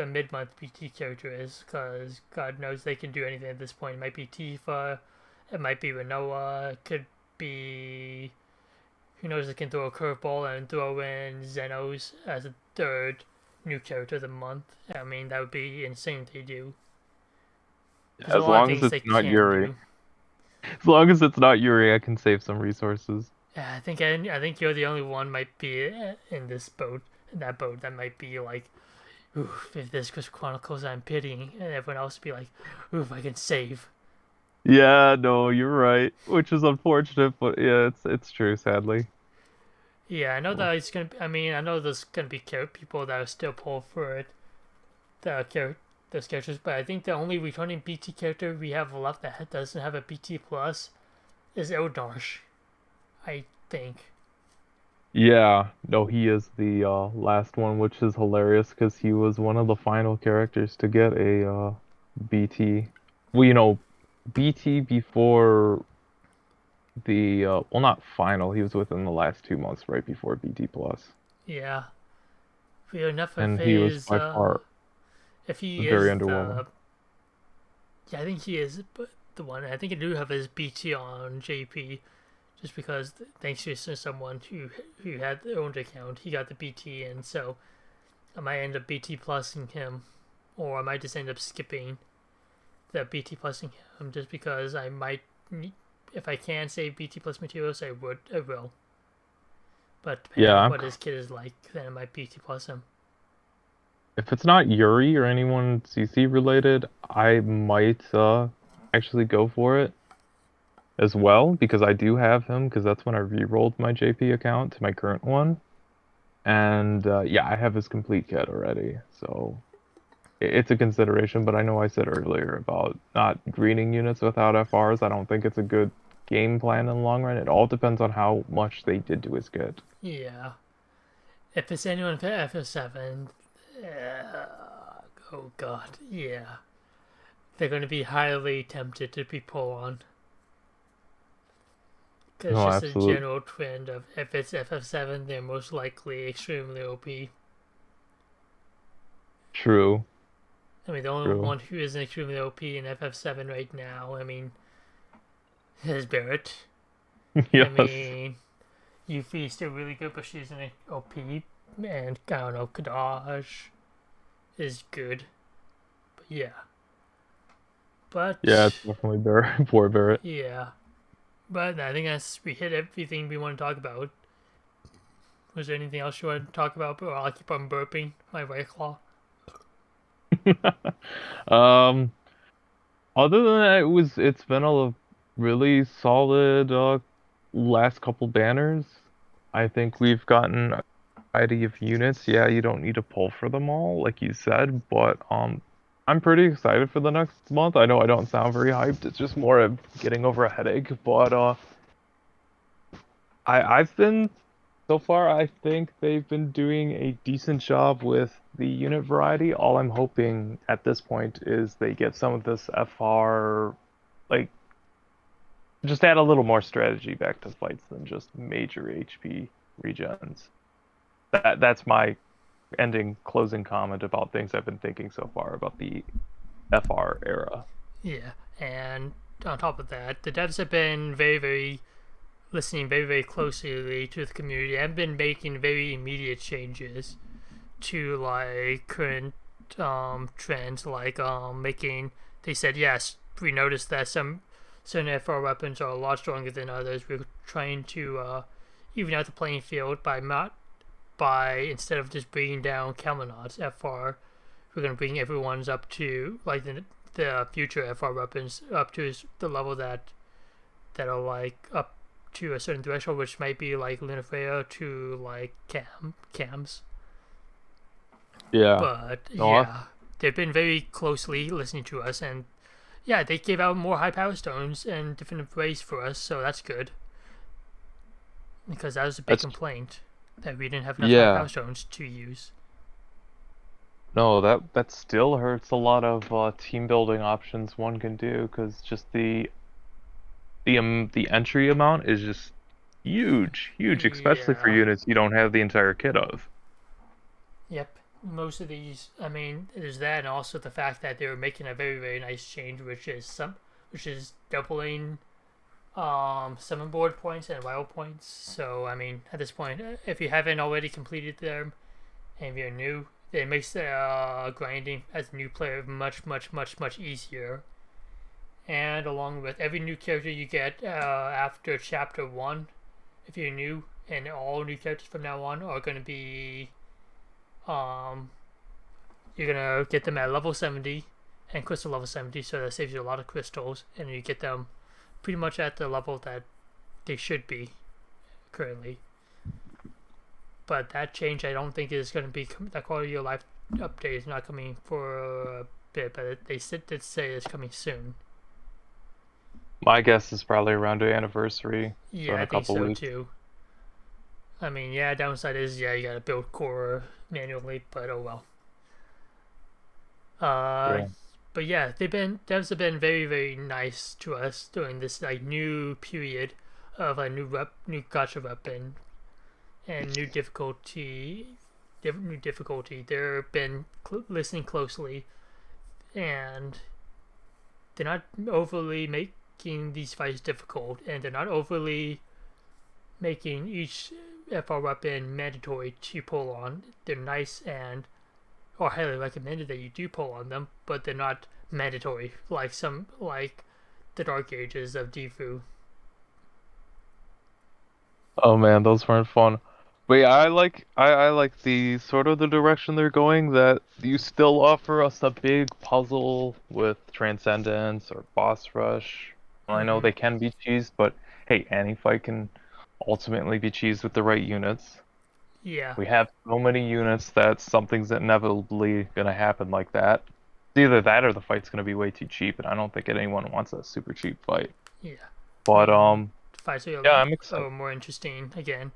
mid month BT character is, because God knows they can do anything at this point. It might be Tifa, it might be Renoa, it could be who knows, they can throw a curveball and throw in Xenos as a third new character of the month. I mean, that would be insane if they do. There's a As lot of long as things it's they not can Yuri. do. As long as it's not Yuri, I can save some resources. Yeah, I think you're the only one might be in this boat, in that boat that might be like, oof, if this Chris Chronicles, I'm pitying, and everyone else would be like, oof, I can save. Yeah, no, you're right, which is unfortunate, but yeah, it's true, sadly. Yeah, I know that it's gonna. I mean, I know there's gonna be people that are still pull for it, those characters, but I think the only returning BT character we have left that doesn't have a BT plus is Eldarsh. I think. Yeah, no, he is the last one, which is hilarious because he was one of the final characters to get a BT. Well, BT before the well, not final. He was within the last 2 months, right before BT plus, Yeah, we enough of and he was his. by far If he very is underwhelming. the, yeah, I think he is, but the one. I think I do have his BT on JP, just because thanks to someone who had their own account, he got the BT, and so I might end up BT plusing him, or I might just end up skipping the BT plusing him just because I might if I can save BT plus materials, I will. But depending Yeah, on what his kid is like, then I might BT plus him. if it's not Yuri or anyone CC related, I might actually go for it as well because I do have him because that's when I re-rolled my JP account to my current one. And yeah, I have his complete kit already, so it's a consideration. But I know I said earlier about not greening units without FRs. I don't think it's a good game plan in the long run. It all depends on how much they did to his kit. Yeah. If it's anyone for FF7, oh god, yeah. They're going to be highly tempted to be pulled on. Because it's No, just a absolutely general trend of if it's FF7, they're most likely extremely OP. true, I mean, the only true. one who isn't extremely OP in FF7 right now, I mean, is Barrett. I Yes, mean, Yuffie's still really good, but she's an OP. And I don't know, Kadaj is good. But yeah. yeah, But it's definitely poor Barrett. yeah. But I think we hit everything we want to talk about. Was there anything else you want to talk about? Or I'll keep on burping my right claw. Um, Other than that, it's been a really solid last couple banners. I think we've gotten a variety of units. Yeah, you don't need to pull for them all, like you said, but I'm pretty excited for the next month. I know I don't sound very hyped. It's just more of getting over a headache, but I've been so far, I think they've been doing a decent job with the unit variety. All I'm hoping at this point is they get some of this FR like just add a little more strategy back to fights than just major HP regens. That's my ending closing comment about things I've been thinking so far about the FR era. Yeah, and on top of that, the devs have been very, very listening very, very closely to the community and been making very immediate changes to like current trends, like making. They said yes, we noticed that some certain FR weapons are a lot stronger than others. We're trying to even out the playing field by not by instead of just bringing down Camelot's FR, we're gonna bring everyone's up to like the future FR weapons up to the level that are like up to a certain threshold, which might be like Freya to like cams. Yeah. But No, yeah, they've been very closely listening to us, and yeah, they gave out more high power stones and different ways for us, so that's good because that was a big that's complaint that we didn't have enough high yeah. power stones to use. No, that still hurts a lot of team building options one can do because just the entry amount is just huge, huge, especially for Yeah. units you don't have the entire kit of. Yep. Most of these, I mean, there's that, and also the fact that they were making a very, very nice change, which is doubling summon board points and wild points. So I mean, at this point, if you haven't already completed them and if you're new, it makes grinding as a new player much, much, much, much easier. And along with every new character you get after chapter 1, if you're new, and all new characters from now on are going to be um, you're gonna get them at level 70 and crystal level 70, so that saves you a lot of crystals, and you get them pretty much at the level that they should be currently. But that change, I don't think is going to be that quality of life update is not coming for a bit, but they did say it's coming soon. My guess is probably around the anniversary, so Yeah, in I a think couple so weeks. too. I mean, yeah, downside is yeah, you gotta build core manually, but oh well. Uh, Yeah. but yeah, devs have been very, very nice to us during this like new period of a new gotcha weapon and new difficulty. They've been listening closely, and they're not overly making these fights difficult, and they're not overly making each FR weapon mandatory to pull on. They're nice and or highly recommended that you do pull on them, but they're not mandatory like the Dark Ages of DFFOO. Oh man, those weren't fun. But yeah, I like the sort of the direction they're going that you still offer us a big puzzle with Transcendence or Boss Rush. I know Mm-hmm. they can be cheesed, but hey, any fight can ultimately be cheesed with the right units. Yeah, We have so many units that something's inevitably gonna happen like that. It's either that or the fight's gonna be way too cheap, and I don't think anyone wants a super cheap fight. yeah. But And fights are yeah, I'm excited. more interesting again.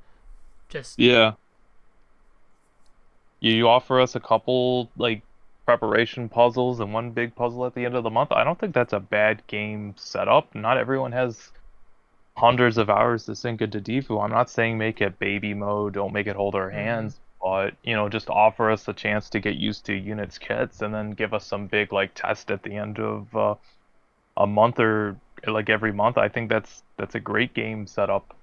Just Yeah. You offer us a couple like preparation puzzles and one big puzzle at the end of the month. I don't think that's a bad game setup. Not everyone has hundreds of hours to sink into DFFOO. I'm not saying make it baby mode, don't make it hold our mm-hmm. hands, but just offer us a chance to get used to units kits and then give us some big like test at the end of a month or like every month. I think that's a great game setup.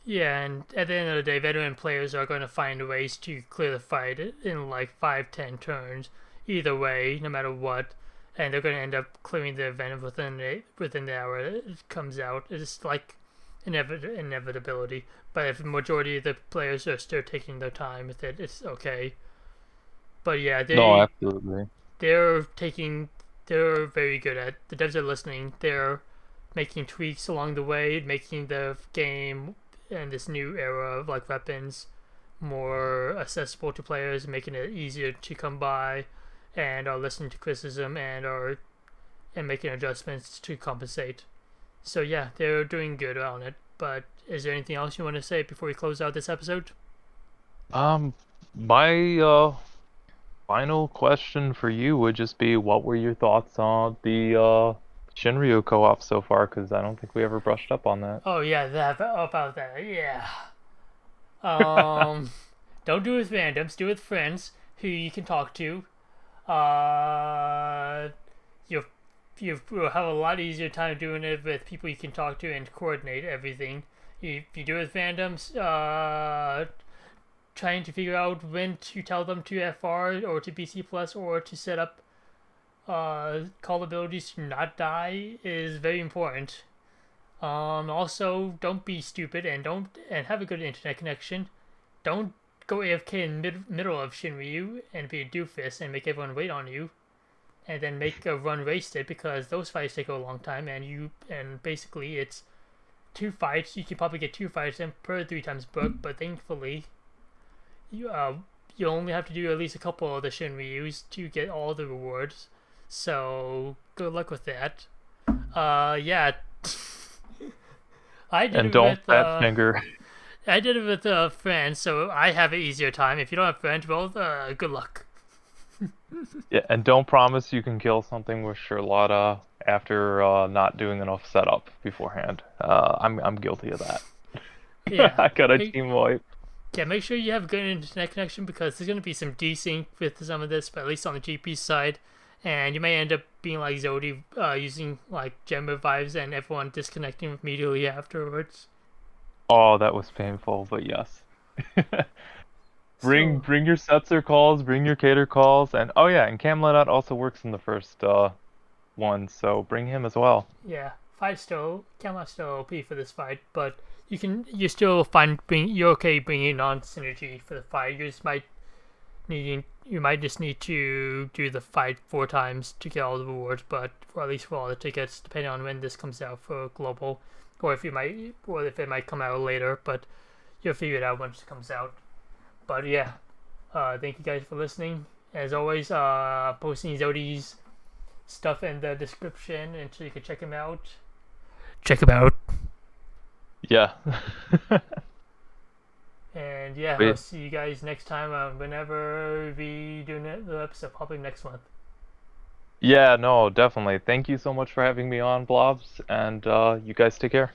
Yeah, and at the end of the day, veteran players are going to find ways to clear the fight in like 5, 10 turns, either way, no matter what, and they're going to end up clearing the event within the hour it comes out. It's like inevitability. But if the majority of the players are still taking their time with it, it's okay. But yeah, No, absolutely. they're taking they're very good at the devs are listening. They're making tweaks along the way, making the game and this new era of like weapons more accessible to players, making it easier to come by, and are listening to criticism and making adjustments to compensate. So yeah, they're doing good on it. But is there anything else you want to say before we close out this episode? Um, my final question for you would just be, what were your thoughts on the Shinryu co-op so far? Because I don't think we ever brushed up on that. Oh yeah, that about that. Yeah. Um, don't do it with randoms. Do it with friends who you can talk to. Uh, you you will have a lot easier time doing it with people you can talk to and coordinate everything. If you do it with randoms, trying to figure out when to tell them to FR or to BC Plus or to set up call abilities to not die is very important. Also, don't be stupid and have a good internet connection. Don't go AFK in middle of Shinryu and be a doofus and make everyone wait on you, and then make a run wasted because those fights take a long time and basically it's 2 fights. You can probably get 2 fights in per 3 times book, but thankfully you only have to do at least a couple of the Shinryus to get all the rewards. So good luck with that. Yeah. I did And it don't with fat finger. I did it with friends, so I have an easier time. If you don't have friends, well, good luck. Yeah, and don't promise you can kill something with Shalotta after not doing enough setup beforehand. I'm guilty of that. Yeah, I got a team wipe. yeah. Make sure you have good internet connection because there's gonna be some desync with some of this, but at least on the GP side, and you may end up being like Zodi, using like gem revives and everyone disconnecting immediately afterwards. Oh, that was painful, but yes. Bring So bring your Setzer calls, bring your Cater calls, and oh yeah, and Camlet also works in the first one, so bring him as well. yeah, fight still Camelot still OP for this fight, but you still find you're okay bringing on synergy for the fight. You might just need to do the fight 4 times to get all the rewards, but or at least for all the tickets, depending on when this comes out for global, or if it might come out later. But you'll figure it out once it comes out. But yeah, thank you guys for listening. As always, posting Zodi's stuff in the description, and so you can check him out. Check him out. Yeah. And yeah, But I'll see you guys next time. Whenever we do the episode, probably next month. yeah, no, definitely. Thank you so much for having me on, Blobs, and you guys take care.